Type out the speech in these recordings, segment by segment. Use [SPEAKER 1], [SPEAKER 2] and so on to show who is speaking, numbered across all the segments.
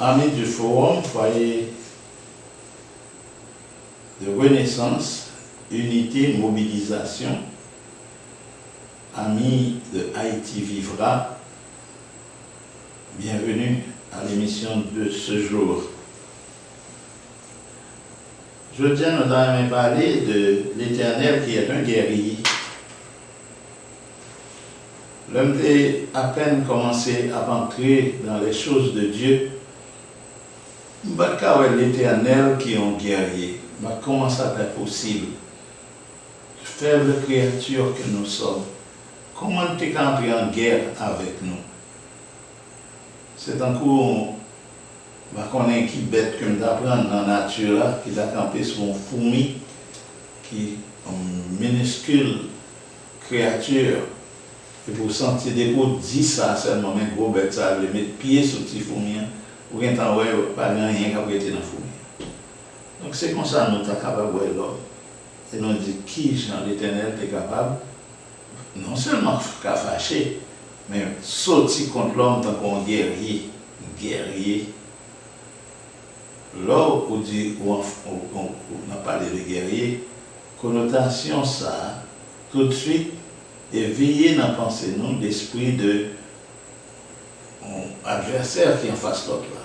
[SPEAKER 1] Amis du Forum, foyer de renaissance, unité, mobilisation, amis de Haïti Vivra, bienvenue à l'émission de ce jour. Je tiens notamment à parler de l'Éternel qui est un guerrier. L'homme a à peine commencé à entrer dans les choses de Dieu. L'Éternel qui est un guerrier. Comment ça est possible? Faible créature que nous sommes. Comment tu es entré en guerre avec nous? C'est un coup, on est qui bête que nous apprenons dans la nature, qui a campé sur une fourmi, qui est une minuscule créature. Et pour sentir des mots, dit ça seulement, mais gros bête, ça le mettre pied sur cette fourmi, ou bien t'en ouais, pas rien qui a été dans la fourmi. Donc c'est comme ça que nous sommes capables de voir l'homme. Et nous dit qui, Jean l'Éternel, est capable, non seulement qu'à fâcher, mais sortir contre l'homme tant qu'on guerrier. Guerrier. Là où on a parlé de guerrier, connotation ça, tout de suite, éveiller dans la pensée nous l'esprit de adversaire qui est en face de l'autre là.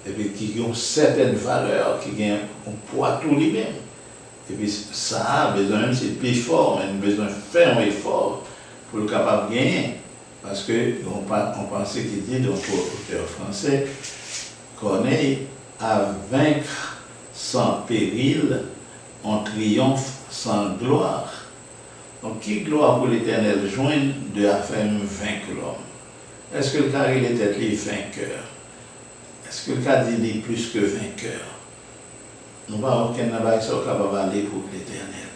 [SPEAKER 1] Et puis qui ont certaines valeurs, qui ont un poids tout lui-même. Et puis ça a besoin, même si c'est plus fort, mais il a besoin de faire un effort pour le capable de gagner. Parce qu'on pensait qu'il dit, donc auteur français, Corneille, à vaincre sans péril, on triomphe sans gloire. Donc, qui gloire pour l'Éternel joindre de la femme vaincre l'homme? Est-ce que le cas il était les vainqueurs? Est-ce que le cas dit il est plus que vainqueur? Nous ne pouvons aucun travail capable d'aller pour l'Éternel.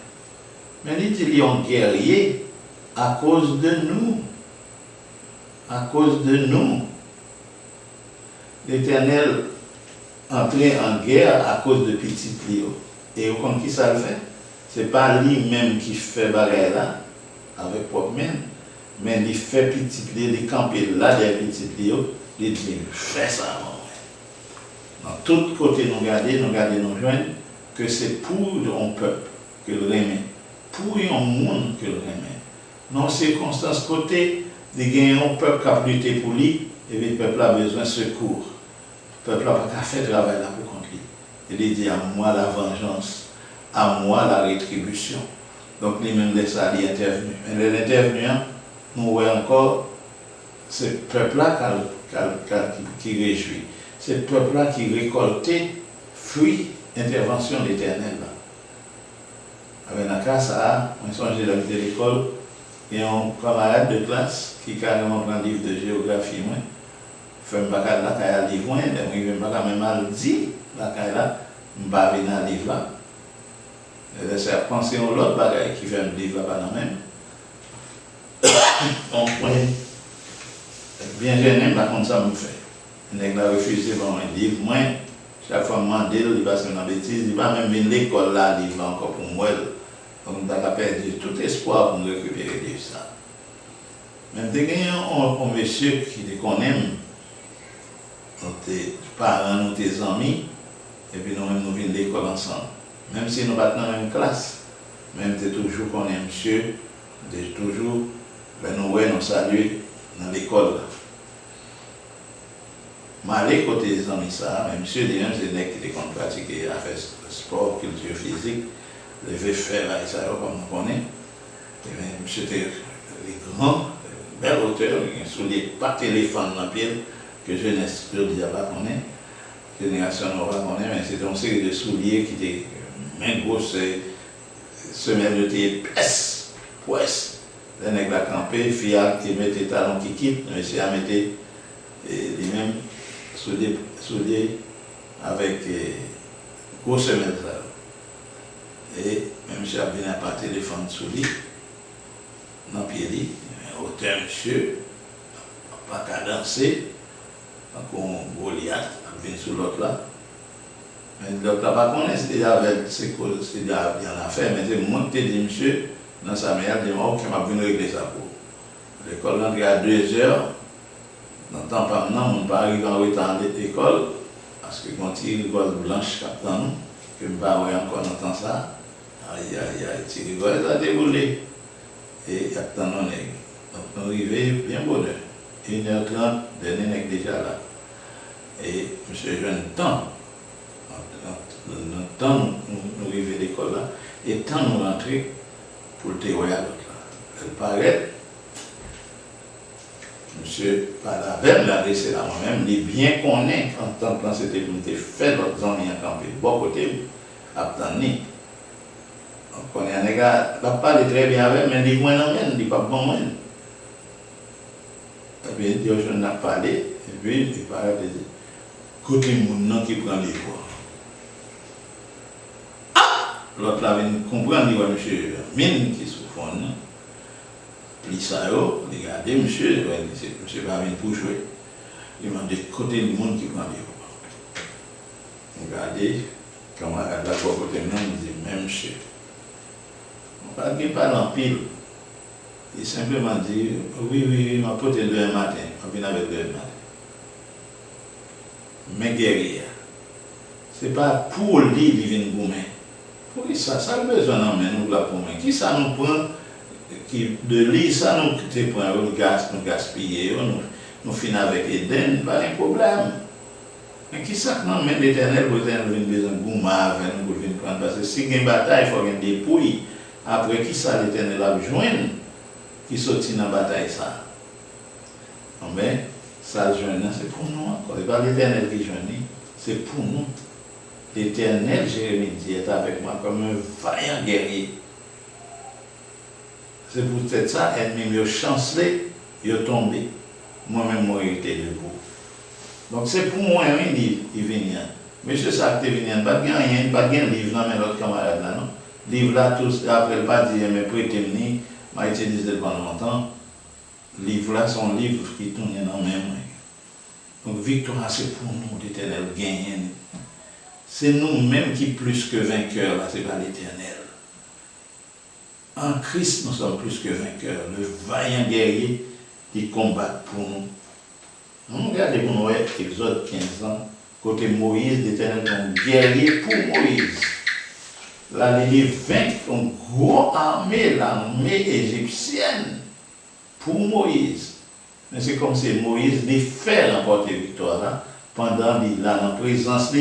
[SPEAKER 1] Mais il dit qu'il est un guerrier à cause de nous. À cause de nous. L'Éternel entrait en guerre à cause de petit Léo. Et vous comprenez qui ça le fait? Ce n'est pas lui-même qui fait bagaille là, avec propre main, mais il fait petit Léo, il campe là des petits Léo, il dit, fais ça. Dans tous côtés, nous regardons, nous joignons que c'est pour un peuple que le remet, pour un monde que le remet. Dans ces circonstances, côté, il y a un peuple qui a lutté pour lui, et le peuple a besoin de secours. Le peuple n'a pas fait travail là pour contre lui. Il dit à moi la vengeance, à moi la rétribution. Donc, lui-même de ça, il est intervenu. Mais l'intervenu, nous voyons encore ce peuple-là qui réjouit. C'est le peuple-là qui récoltait fruit intervention de l'Éternel. Avec la cas, ça, on songe de l'école, il y a un camarade de classe qui carrément prend un livre de géographie. Il fait un bagage là, il y a un livre, il ne va pas même mal dire, là, il ne va pas venir dans le livre là. Il essaie de penser à l'autre bagage qui fait un livre là-bas dans même. On point bien gêné, par contre, ça me fait. Il a refusé de prendre un livre. Moi, chaque fois que je demande, il va se faire une bêtise, il va même venir à l'école là, il va encore pour moi. Donc, on a perdu tout espoir pour récupérer ça. Même dès qu'il y a un monsieur qui aime, tes parents, nous, tes amis, et puis nous-mêmes, nous venons à l'école ensemble. Même si nous ne sommes pas dans la même classe, même si toujours qu'on est monsieur, toujours, nous saluons dans l'école. Malé côté des amis, ça, mais monsieur, lui-même, c'est le mec qui était pratiqué à faire sport, culture physique, le faire et ça, comme on connaît. Monsieur était grand, bel auteur, il soulier pas téléphone dans le pied, que jeunesse, je dis pas qu'on est, génération on va connaître, mais c'était une série de souliers qui étaient main grosse, semelle de thé, poisse. Le nègre a campé, fille qui mettait des talons qui quittent, monsieur a mis lui-même souliers avec gros semelle. Et monsieur a venu par téléphone sous lui, dans le pied, auteur monsieur, pas qu'à danser, donc on Goliath, a venu sur l'autre là. Mais l'autre là, pas qu'on est, c'est déjà bien en affaire, mais c'est monté dit monsieur, dans sa mère, il dit, ok, je vais venir régler ça pour. L'école rentre à 2 heures, dans le temps pas maintenant, on ne peut pas arriver en retard à l'école, que quand il rigole blanche captant nous, que je ne pas encore entendre ça, aïe aïe aïe, il rigole, ça a déroulé. Et captant nous, donc nous arrivons bien bonheur. 1h30, dernier n'est déjà là. Et M. Jeune temps, dans le temps nous arrivons à l'école là, et tant nous rentrons pour le théorie à l'autre là. Elle paraît, monsieur, par la veille, la c'est là moi-même, il bien qu'on est, en tant que c'était pour nous faire notre zone en campé, bon côté, à Tani. Donc on est un gars, il n'a pas très bien avec, mais il moins en il n'est pas bon moins. Et bien, je n'ai pas parlé, et puis il paraît de dire, côté moun qui prend les voix. L'autre là vient comprendre, il dit, monsieur, mine qui souffre, il ça, regardez, monsieur, monsieur va venir pour jouer. Il m'a dit, côté du monde qui prend les voix. Regardez, camarade là, côté de nous, il dit, même monsieur. On ne parle pas en pile. Il simplement dit, oui, il m'a porté demain matin, on vient avec demain matin. Mais guerrier, ce n'est pas pour lui qui vient goumer. Pour qui ça a besoin d'en nous là pour moi. Qui ça nous prend, de lui, ça nous prend, nous gaspiller, nous finissons avec Eden, pas de problème. Mais qui ça que nous met l'Éternel pour nous besoin de goumer avec nous pour venir prendre? Parce que si il y a une bataille, il faut qu'il y ait des dépouilles. Après, qui ça l'Éternel a besoin? Qui sortit dans la bataille ça. Mais ça c'est pour nous encore. Ce n'est pas l'Éternel qui joigne, c'est pour nous. L'Éternel, Jérémie dit, est avec moi comme un vaillant guerrier. C'est pour peut-être ça, ennemi m'a chancelé, il est tombé. Moi-même, moi, j'étais debout. Donc c'est pour moi, il vient. Monsieur Sakte vient, pas de rien, pas de livre, non, mais l'autre camarade là, non. Livre là, tous, après, le pas dire, mais prêtez-moi, m'a utilisé pendant longtemps. Livre là, c'est un livre qui tourne dans la même. Donc, victoire, c'est pour nous, l'Éternel gagne. C'est nous-mêmes qui plus que vainqueurs, là, c'est pas l'Éternel. En Christ, nous sommes plus que vainqueurs. Le vaillant guerrier qui combat pour nous. Nous regardons pour nous, Exode 15 ans, côté Moïse, l'Éternel est un guerrier pour Moïse. Là, il vaincre une grosse armée, l'armée égyptienne, pour Moïse. Mais c'est comme si Moïse les fait remporter victoire là, pendant qu'il est en présence,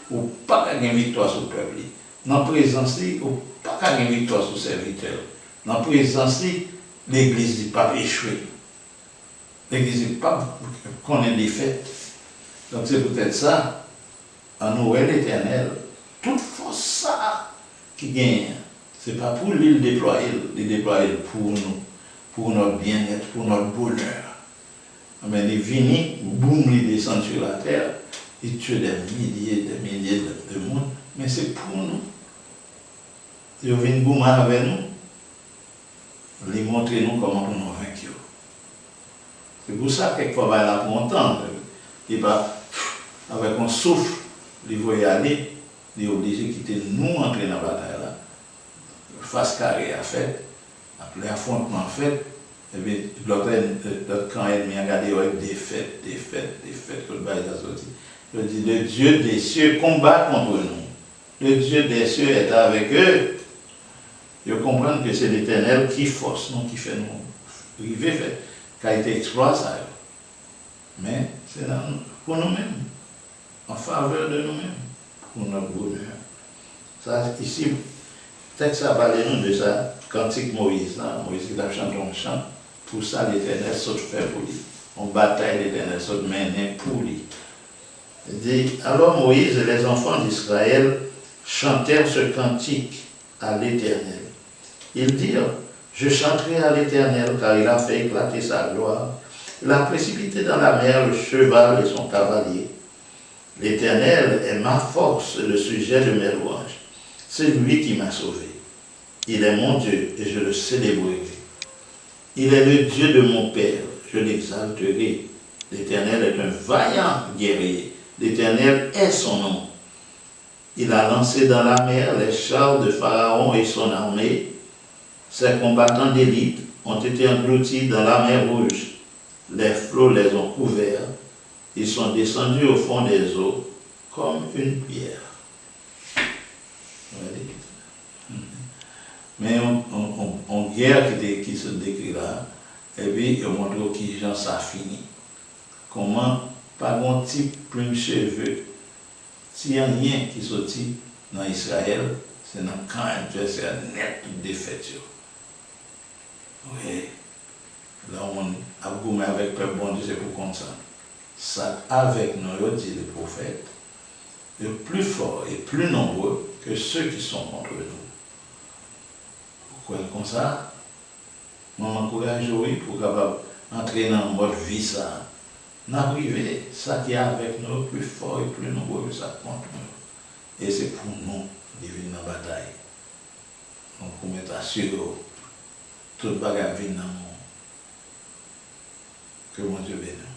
[SPEAKER 1] ou pas qu'il y ait une victoire sur le peuple. Dans la présence, ou pas qu'il y ait une victoire sur le serviteur. Dans la présence, l'église n'est pas échouée. L'église n'est pas qu'on ait des fêtes. Donc c'est peut-être ça, en Noël éternel, toute force ça qui gagne, ce n'est pas pour lui le déployer pour nous, pour notre bien-être, pour notre bonheur. Mais il vient, boum, il descend sur la terre, il tue des milliers de monde, mais c'est pour nous. Il vient boum avec nous, il montre nous comment nous vaincre. C'est pour ça que quelquefois, il a pour entendre. Il va, avec un souffle, il va y aller, il est obligé de quitter nous, entrer dans la bataille là. Face carré à fait, après l'affrontement fait, et bien l'autre camp ennemi a regardé avec défaite, que le bail a sorti. Il dit, le Dieu des cieux combat contre nous. Le Dieu des cieux est avec eux. Ils comprennent que c'est l'Éternel qui force nous, qui fait nous arriver, qui a été exploité ça. Mais c'est pour nous-mêmes, en faveur de nous-mêmes, pour notre bonheur. Ça, ici, peut-être ça parle nous de ça, cantique Moïse, là, Moïse qui a chanté un chant, pour ça l'Éternel saute fait pour lui. On bataille l'Éternel saute mener pour lui. Il dit, alors Moïse et les enfants d'Israël chantèrent ce cantique à l'Éternel. Ils dirent, je chanterai à l'Éternel car il a fait éclater sa gloire. Il a précipité dans la mer le cheval et son cavalier. L'Éternel est ma force et le sujet de mes louanges. C'est lui qui m'a sauvé. Il est mon Dieu et je le célébrerai. Il est le Dieu de mon Père, je l'exalterai. L'Éternel est un vaillant guerrier. L'Éternel est son nom. Il a lancé dans la mer les chars de Pharaon et son armée. Ses combattants d'élite ont été engloutis dans la mer Rouge. Les flots les ont couverts. Ils sont descendus au fond des eaux. comme une pierre. Mais on guerre qui se décrit là, et puis on montre qui gens ça fini. Comment, par un petit plume cheveux, s'il n'y a rien qui sortit dans Israël, c'est dans le camp adversaire net de défaite. Oui. Là, on a gommé avec le bon Dieu, c'est pour comme ça. Ça, avec nous, dit le prophète, est plus fort et plus nombreux que ceux qui sont contre nous. Pourquoi comme ça? Je m'encourage oui pour capable entrer dans notre vie ça. N'a privé, ça qui est avec nous plus fort et plus nombreux que ça contre nous. Et c'est pour nous de venir dans la bataille. Donc, pour mettre assuré, toute bagarre vient dans nous. Que mon Dieu bénisse.